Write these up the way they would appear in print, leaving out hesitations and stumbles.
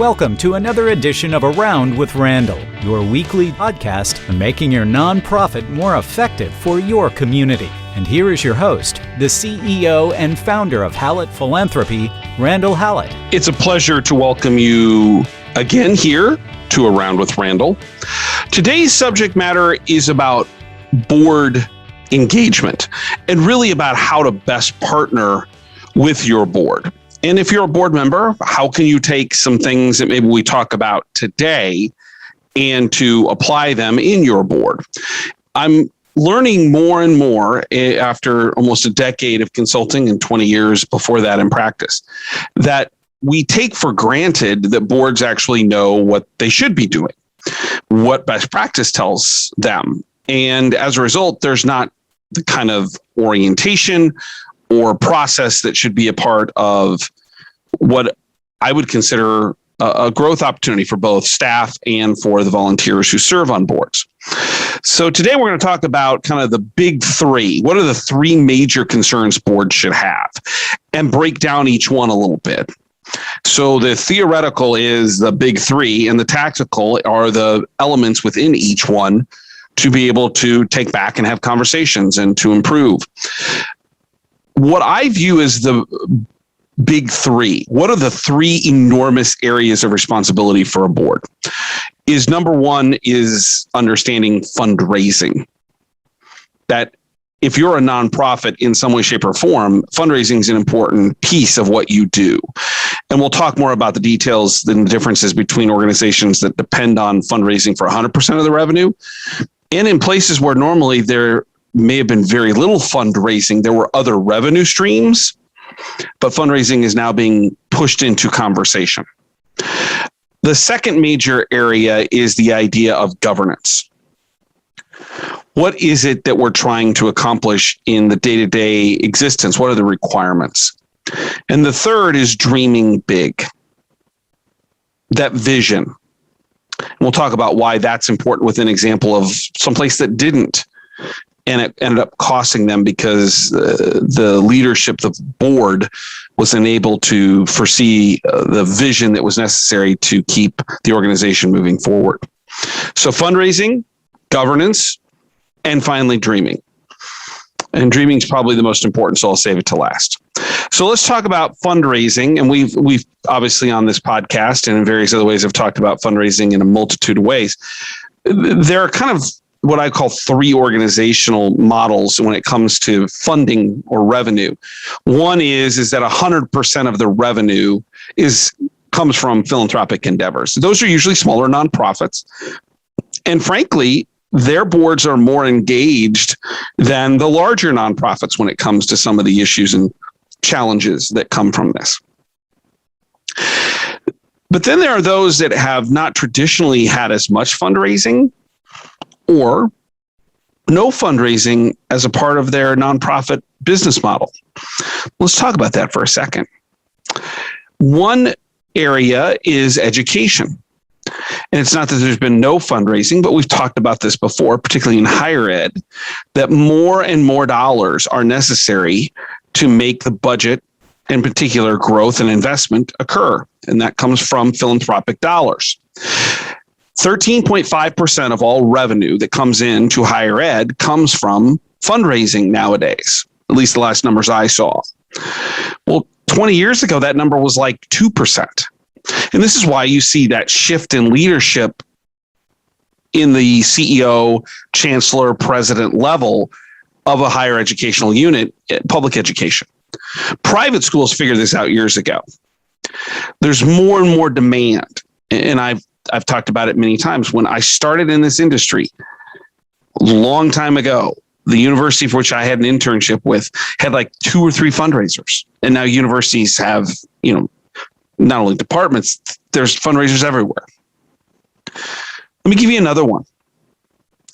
Welcome to another edition of Around with Randall, your weekly podcast on making your nonprofit more effective for your community. And here is your host, the CEO and founder of Hallett Philanthropy, Randall Hallett. It's a pleasure to welcome you again here to Around with Randall. Today's subject matter is about board engagement and really about how to best partner with your board. And if you're a board member, how can you take some things that maybe we talk about today and to apply them in your board? I'm learning more and more after almost a decade of consulting and 20 years before that in practice, that we take for granted that boards actually know what they should be doing, what best practice tells them. And as a result, there's not the kind of orientation or process that should be a part of what I would consider a growth opportunity for both staff and for the volunteers who serve on boards. So today we're going to talk about kind of the big three. What are the three major concerns boards should have, and break down each one a little bit. So the theoretical is the big three, and the tactical are the elements within each one to be able to take back and have conversations and to improve. What I view as the big three, what are the three enormous areas of responsibility for a board? Is number one is understanding fundraising. That if you're a nonprofit in some way, shape, or form, fundraising is an important piece of what you do. And we'll talk more about the details and the differences between organizations that depend on fundraising for 100% of the revenue, and in places where normally there may have been very little fundraising, there were other revenue streams, but fundraising is now being pushed into conversation. The second major area is the idea of governance. What is it that we're trying to accomplish in the day-to-day existence? What are the requirements? And the third is dreaming big. That vision. And we'll talk about why that's important with an example of someplace that didn't, and it ended up costing them because the leadership, the board, was unable to foresee the vision that was necessary to keep the organization moving forward. So fundraising, governance, and finally dreaming. And dreaming is probably the most important, so I'll save it to last. So let's talk about fundraising. And we've obviously on this podcast and in various other ways have talked about fundraising in a multitude of ways. There are kind of what I call three organizational models when it comes to funding or revenue. One is that 100% of the revenue comes from philanthropic endeavors. Those are usually smaller nonprofits. And frankly, their boards are more engaged than the larger nonprofits when it comes to some of the issues and challenges that come from this. But then there are those that have not traditionally had as much fundraising or no fundraising as a part of their nonprofit business model. Let's talk about that for a second. One area is education. And it's not that there's been no fundraising, but we've talked about this before, particularly in higher ed, that more and more dollars are necessary to make the budget, in particular growth and investment, occur. And that comes from philanthropic dollars. 13.5% of all revenue that comes into higher ed comes from fundraising nowadays, at least the last numbers I saw. Well, 20 years ago, that number was like 2%. And this is why you see that shift in leadership in the CEO, chancellor, president level of a higher educational unit, public education. Private schools figured this out years ago. There's more and more demand. And I've talked about it many times. When I started in this industry a long time ago, the university for which I had an internship with had like 2 or 3 fundraisers. And now universities have, not only departments, there's fundraisers everywhere. Let me give you another one.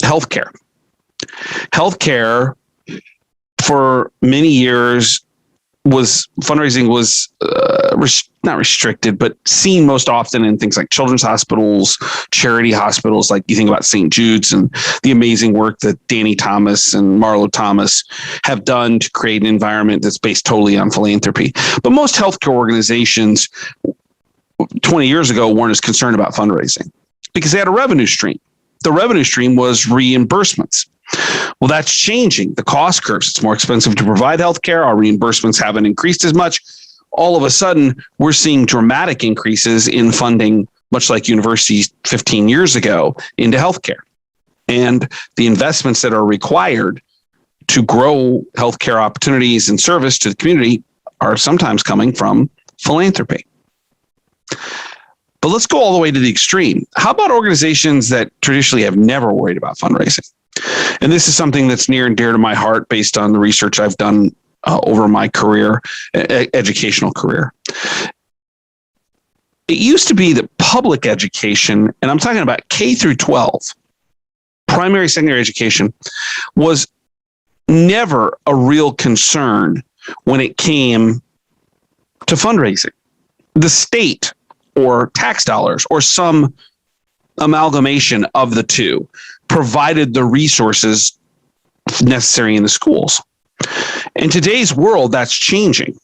Healthcare. Healthcare for many years fundraising was not restricted, but seen most often in things like children's hospitals, charity hospitals, like you think about St. Jude's and the amazing work that Danny Thomas and Marlo Thomas have done to create an environment that's based totally on philanthropy. But most healthcare organizations 20 years ago weren't as concerned about fundraising because they had a revenue stream. The revenue stream was reimbursements. Well, that's changing. The cost curves. It's more expensive to provide healthcare. Our reimbursements haven't increased as much. All of a sudden, we're seeing dramatic increases in funding, much like universities 15 years ago, into healthcare. And the investments that are required to grow healthcare opportunities and service to the community are sometimes coming from philanthropy. But let's go all the way to the extreme. How about organizations that traditionally have never worried about fundraising? And this is something that's near and dear to my heart based on the research I've done over my career, educational career. It used to be that public education, and I'm talking about K through 12, primary, secondary education, was never a real concern when it came to fundraising. The state or tax dollars or some amalgamation of the two provided the resources necessary in the schools. In today's world, that's changing.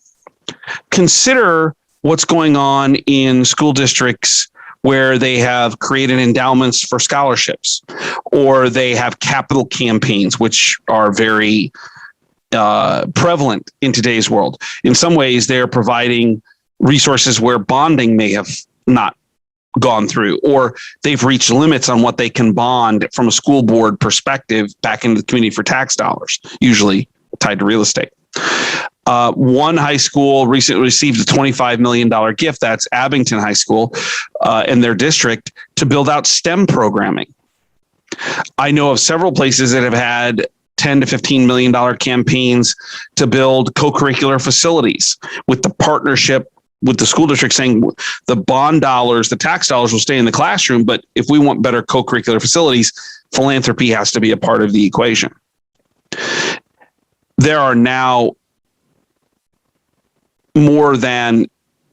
Consider what's going on in school districts where they have created endowments for scholarships, or they have capital campaigns, which are very prevalent in today's world. In some ways, they're providing resources where bonding may have not gone through, or they've reached limits on what they can bond from a school board perspective back into the community for tax dollars, usually tied to real estate. One high school recently received a $25 million gift. That's Abington High School in their district to build out STEM programming. I know of several places that have had $10 to $15 million campaigns to build co-curricular facilities with the partnership with the school district saying the bond dollars, the tax dollars will stay in the classroom, but if we want better co-curricular facilities, philanthropy has to be a part of the equation. There are now more than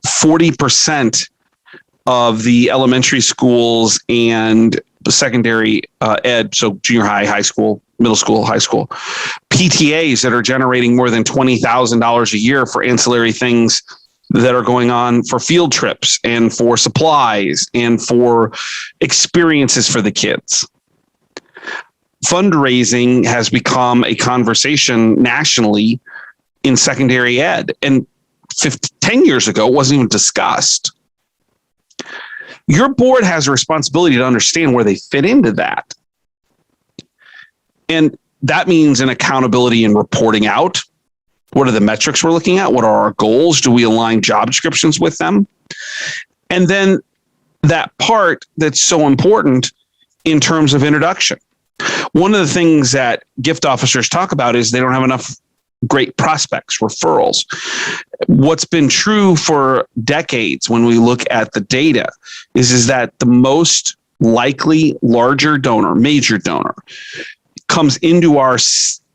40% of the elementary schools and secondary ed, so junior high, high school, middle school, high school, PTAs that are generating more than $20,000 a year for ancillary things that are going on for field trips and for supplies and for experiences for the kids. Fundraising has become a conversation nationally in secondary ed. And 10 years ago, it wasn't even discussed. Your board has a responsibility to understand where they fit into that. And that means an accountability in reporting out. What are the metrics we're looking at? What are our goals? Do we align job descriptions with them? And then that part that's so important in terms of introduction. One of the things that gift officers talk about is they don't have enough great prospects, referrals. What's been true for decades when we look at the data is that the most likely larger donor, major donor, comes into our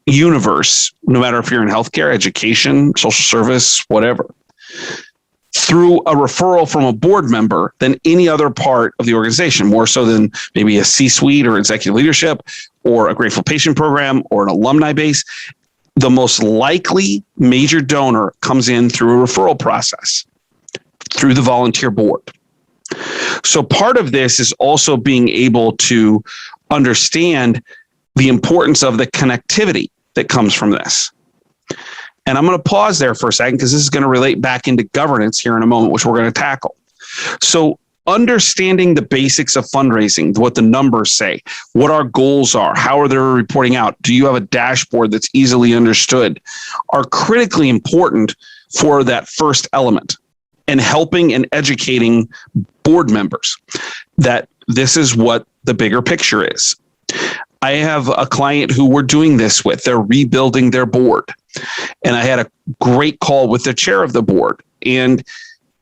universe, no matter if you're in healthcare, education, social service, whatever, through a referral from a board member than any other part of the organization, more so than maybe a C-suite or executive leadership or a grateful patient program or an alumni base. The most likely major donor comes in through a referral process, through the volunteer board. So part of this is also being able to understand the importance of the connectivity that comes from this. And I'm going to pause there for a second because this is going to relate back into governance here in a moment, which we're going to tackle. So understanding the basics of fundraising, what the numbers say, what our goals are, how are they reporting out, do you have a dashboard that's easily understood, are critically important for that first element and helping and educating board members that this is what the bigger picture is. I have a client who we're doing this with. They're rebuilding their board. And I had a great call with the chair of the board. And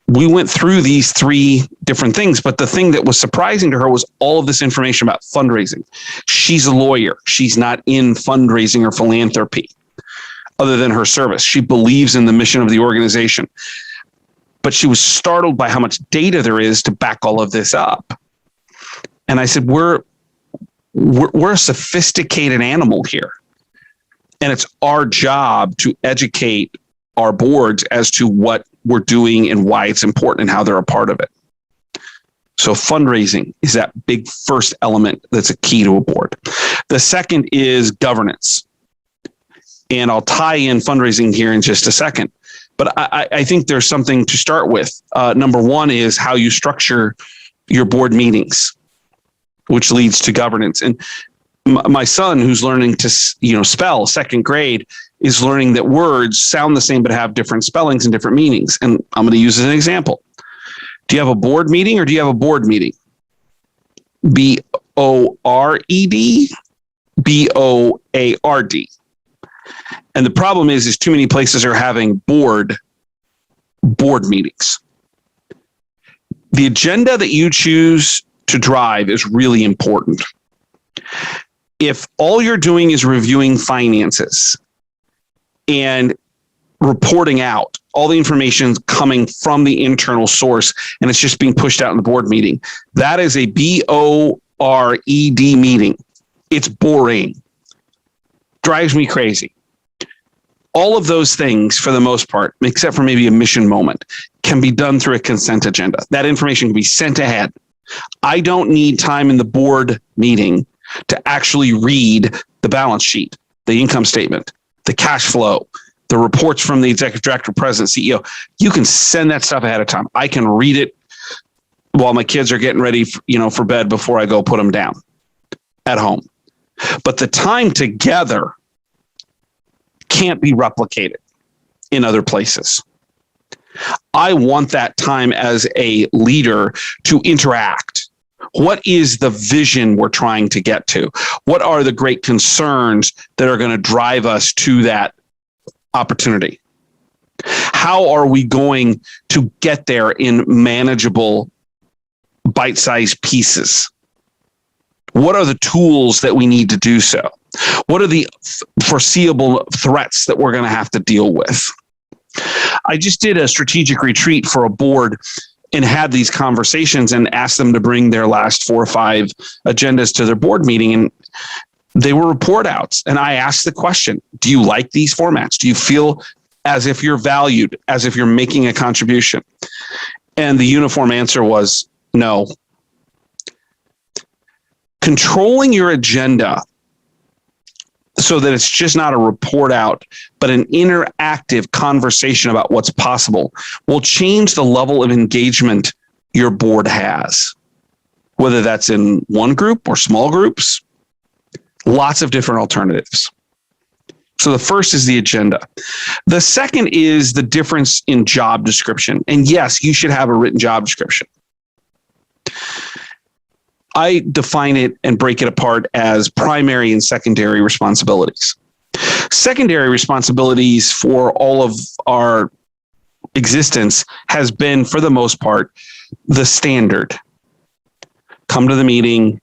we went through these three different things. But the thing that was surprising to her was all of this information about fundraising. She's a lawyer. She's not in fundraising or philanthropy other than her service. She believes in the mission of the organization. But she was startled by how much data there is to back all of this up. And I said, we're a sophisticated animal here. And it's our job to educate our boards as to what we're doing and why it's important and how they're a part of it. So fundraising is that big first element that's a key to a board. The second is governance. And I'll tie in fundraising here in just a second. But I think there's something to start with. Number one is how you structure your board meetings, which leads to governance. And my son, who's learning to spell, second grade, is learning that words sound the same but have different spellings and different meanings. And I'm going to use as an example. Do you have a board meeting or do you have a board meeting? BORED, BOARD. And the problem is too many places are having board meetings. The agenda that you choose to drive is really important. If all you're doing is reviewing finances and reporting out all the information coming from the internal source and it's just being pushed out in the board meeting, that is a BORED meeting. It's boring. Drives me crazy. All of those things, for the most part, except for maybe a mission moment, can be done through a consent agenda. That information can be sent ahead. I don't need time in the board meeting to actually read the balance sheet, the income statement, the cash flow, the reports from the executive director, president, CEO. You can send that stuff ahead of time. I can read it while my kids are getting ready for bed before I go put them down at home. But the time together can't be replicated in other places. I want that time as a leader to interact. What is the vision we're trying to get to? What are the great concerns that are going to drive us to that opportunity? How are we going to get there in manageable, bite-sized pieces? What are the tools that we need to do so? What are the foreseeable threats that we're going to have to deal with? I just did a strategic retreat for a board and had these conversations and asked them to bring their last 4 or 5 agendas to their board meeting. And they were report outs. And I asked the question, do you like these formats? Do you feel as if you're valued, as if you're making a contribution? And the uniform answer was no. Controlling your agenda so that it's just not a report out, but an interactive conversation about what's possible will change the level of engagement your board has, whether that's in one group or small groups, lots of different alternatives. So the first is the agenda. The second is the difference in job description. And yes, you should have a written job description. I define it and break it apart as primary and secondary responsibilities. Secondary responsibilities for all of our existence has been, for the most part, the standard. Come to the meeting,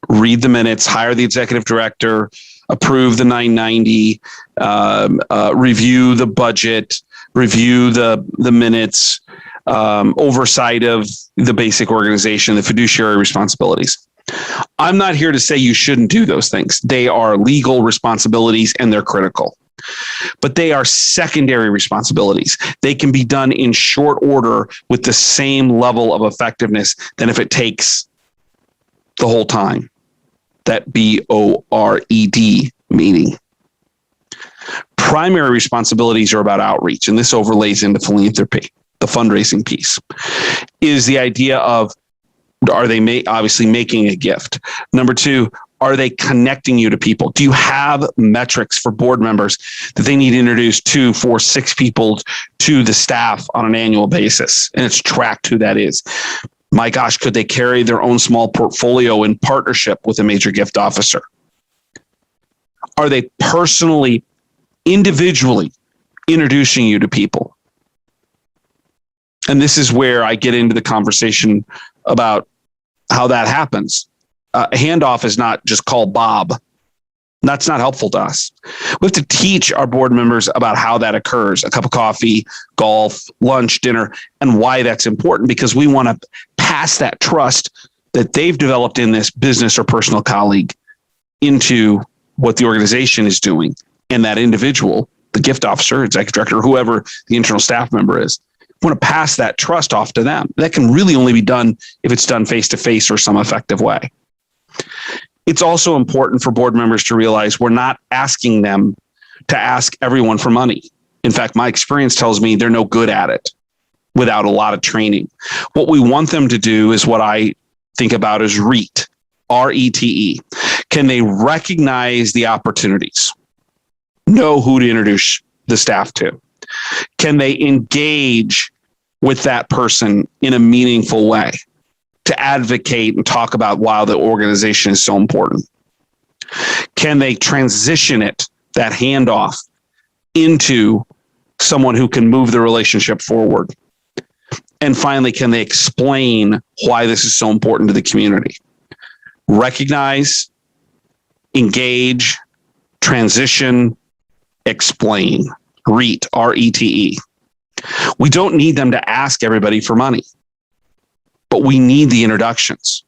read the minutes, hire the executive director, approve the 990, review the budget, review the minutes, oversight of the basic organization, the fiduciary responsibilities. I'm not here to say you shouldn't do those things. They are legal responsibilities and they're critical. But they are secondary responsibilities. They can be done in short order with the same level of effectiveness than if it takes the whole time. That BORED meeting. Primary responsibilities are about outreach, and this overlays into philanthropy. The fundraising piece is the idea of, are they obviously making a gift? Number 2, are they connecting you to people? Do you have metrics for board members that they need to introduce 2, 4, 6 people to the staff on an annual basis? And it's tracked who that is. My gosh, could they carry their own small portfolio in partnership with a major gift officer? Are they personally, individually introducing you to people? And this is where I get into the conversation about how that happens. A handoff is not just call Bob. That's not helpful to us. We have to teach our board members about how that occurs. A cup of coffee, golf, lunch, dinner, and why that's important, because we want to pass that trust that they've developed in this business or personal colleague into what the organization is doing. And that individual, the gift officer, executive director, whoever the internal staff member is, want to pass that trust off to them. That can really only be done if it's done face-to-face or some effective way. It's also important for board members to realize we're not asking them to ask everyone for money. In fact, my experience tells me they're no good at it without a lot of training. What we want them to do is what I think about as RETE, R-E-T-E. Can they recognize the opportunities? Know who to introduce the staff to? Can they engage with that person in a meaningful way to advocate and talk about why the organization is so important? Can they transition it, that handoff, into someone who can move the relationship forward? And finally, can they explain why this is so important to the community? Recognize, engage, transition, explain. RETE, R-E-T-E. We don't need them to ask everybody for money, but we need the introductions.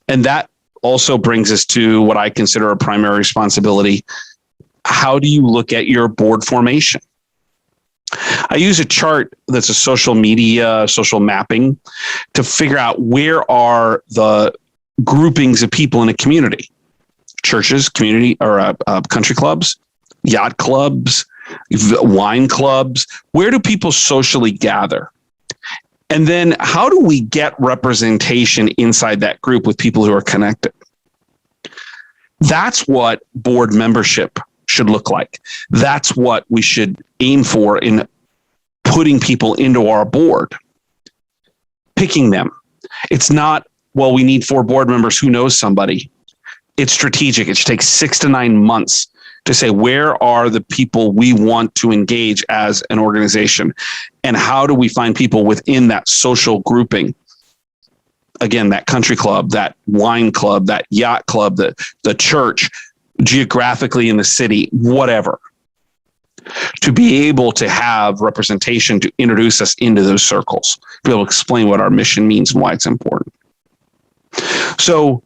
And that also brings us to what I consider a primary responsibility. How do you look at your board formation? I use a chart that's a social media, social mapping to figure out where are the groupings of people in a community. Churches, community, or country clubs, yacht clubs, wine clubs. Where do people socially gather? And then how do we get representation inside that group with people who are connected? That's what board membership should look like. That's what we should aim for in putting people into our board, picking them. It's not, well, we need 4 board members who knows somebody. It's strategic. It should take 6 to 9 months to say, where are the people we want to engage as an organization? And how do we find people within that social grouping? Again, that country club, that wine club, that yacht club, the church, geographically in the city, whatever, to be able to have representation to introduce us into those circles, be able to explain what our mission means and why it's important. So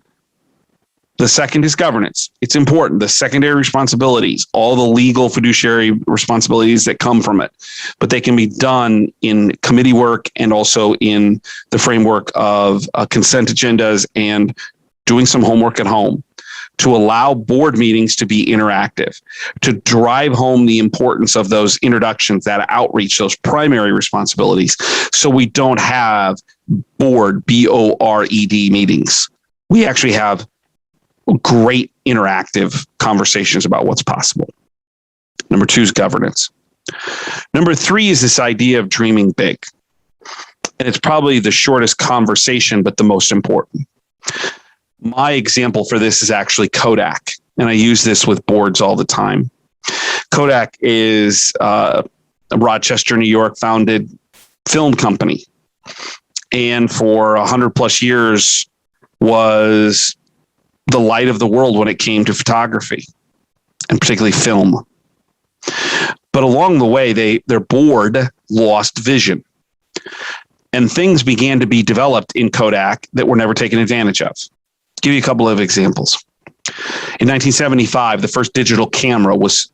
the second is governance. It's important. The secondary responsibilities, all the legal fiduciary responsibilities that come from it, but they can be done in committee work and also in the framework of consent agendas and doing some homework at home to allow board meetings to be interactive, to drive home the importance of those introductions, that outreach, those primary responsibilities, so we don't have board, B-O-R-E-D meetings. We actually have great interactive conversations about what's possible. Number 2 is governance. Number 3 is this idea of dreaming big. And it's probably the shortest conversation, but the most important. My example for this is actually Kodak. And I use this with boards all the time. Kodak is a Rochester, New York founded film company. And for 100 plus years was the light of the world when it came to photography, and particularly film. But along the way, their board lost vision, and things began to be developed in Kodak that were never taken advantage of. Give you a couple of examples. In 1975, the first digital camera was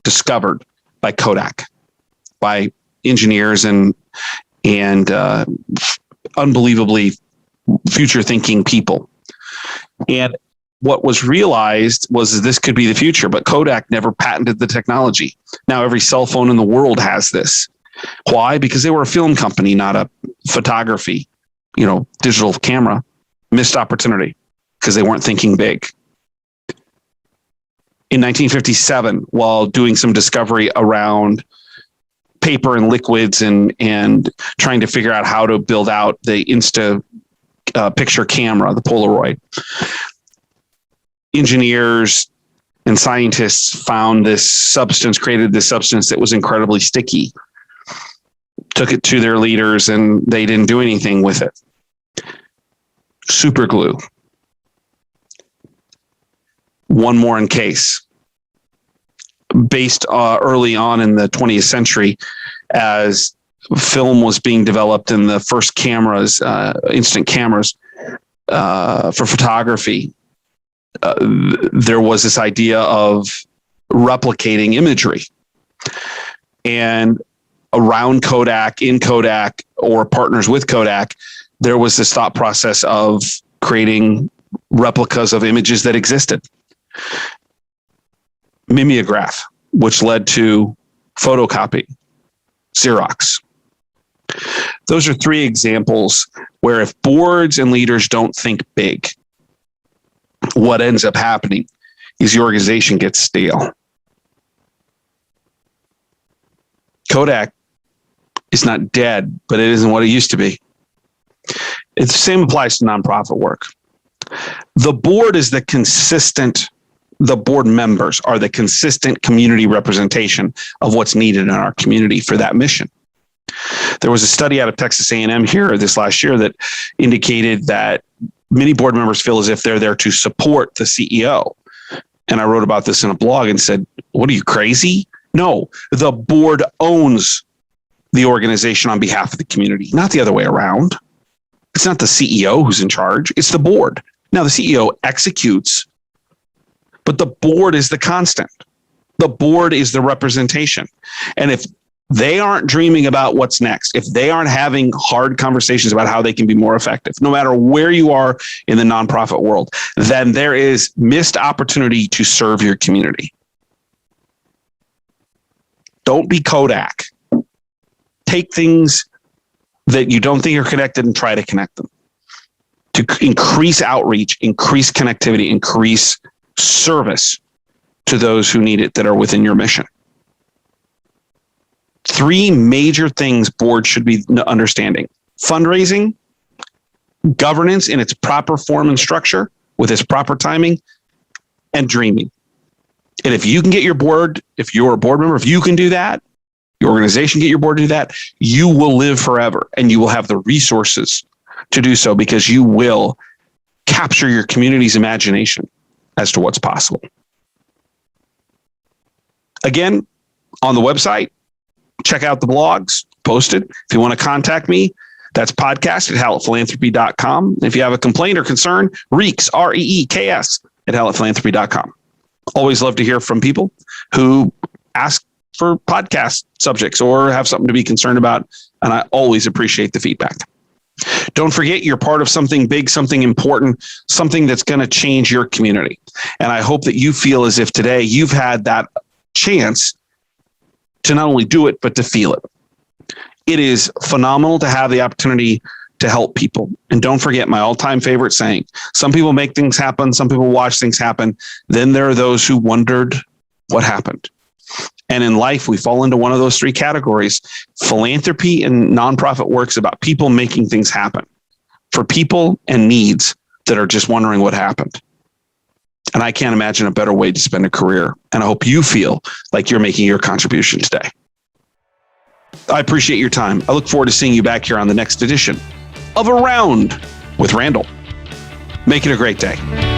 discovered by Kodak, by engineers and unbelievably future-thinking people. And what was realized was this could be the future, but Kodak never patented the technology. Now every cell phone in the world has this. Why? Because they were a film company, not a photography, digital camera. Missed opportunity because they weren't thinking big. In 1957, while doing some discovery around paper and liquids and trying to figure out how to build out the picture camera, the Polaroid, engineers and scientists found created this substance that was incredibly sticky, took it to their leaders, and they didn't do anything with it. Super glue. One more in case. Based early on in the 20th century, as film was being developed and the first cameras, instant cameras for photography, there was this idea of replicating imagery. And around Kodak, in Kodak, or partners with Kodak, there was this thought process of creating replicas of images that existed. Mimeograph, which led to photocopy, Xerox. Those are three examples where if boards and leaders don't think big, what ends up happening is the organization gets stale. Kodak is not dead, but it isn't what it used to be. The same applies to nonprofit work. The board is the board members are the consistent community representation of what's needed in our community for that mission. There was a study out of Texas A&M here this last year that indicated that many board members feel as if they're there to support the CEO. And I wrote about this in a blog and said, what are you, crazy? No, the board owns the organization on behalf of the community, not the other way around. It's not the CEO who's in charge, it's the board. Now the CEO executes, but the board is the constant. The board is the representation. And if they aren't dreaming about what's next, if they aren't having hard conversations about how they can be more effective, no matter where you are in the nonprofit world, then there is missed opportunity to serve your community. Don't be Kodak. Take things that you don't think are connected and try to connect them. To increase outreach, increase connectivity, increase service to those who need it that are within your mission. Three major things boards should be understanding: fundraising, governance in its proper form and structure with its proper timing, and dreaming. And if you can get your board, if you're a board member, if you can do that, your organization get your board to do that, you will live forever and you will have the resources to do so because you will capture your community's imagination as to what's possible. Again, on the website, check out the blogs posted. If you want to contact me, that's podcast@hallettphilanthropy.com. If you have a complaint or concern, reeks, REEKS, @hallettphilanthropy.com. Always love to hear from people who ask for podcast subjects or have something to be concerned about. And I always appreciate the feedback. Don't forget, you're part of something big, something important, something that's going to change your community. And I hope that you feel as if today you've had that chance to not only do it, but to feel it. It is phenomenal to have the opportunity to help people. And don't forget my all-time favorite saying: some people make things happen, some people watch things happen. Then there are those who wondered what happened. And in life, we fall into one of those three categories. Philanthropy and nonprofit work's about people making things happen for people and needs that are just wondering what happened. And I can't imagine a better way to spend a career. And I hope you feel like you're making your contribution today. I appreciate your time. I look forward to seeing you back here on the next edition of Around with Randall. Make it a great day.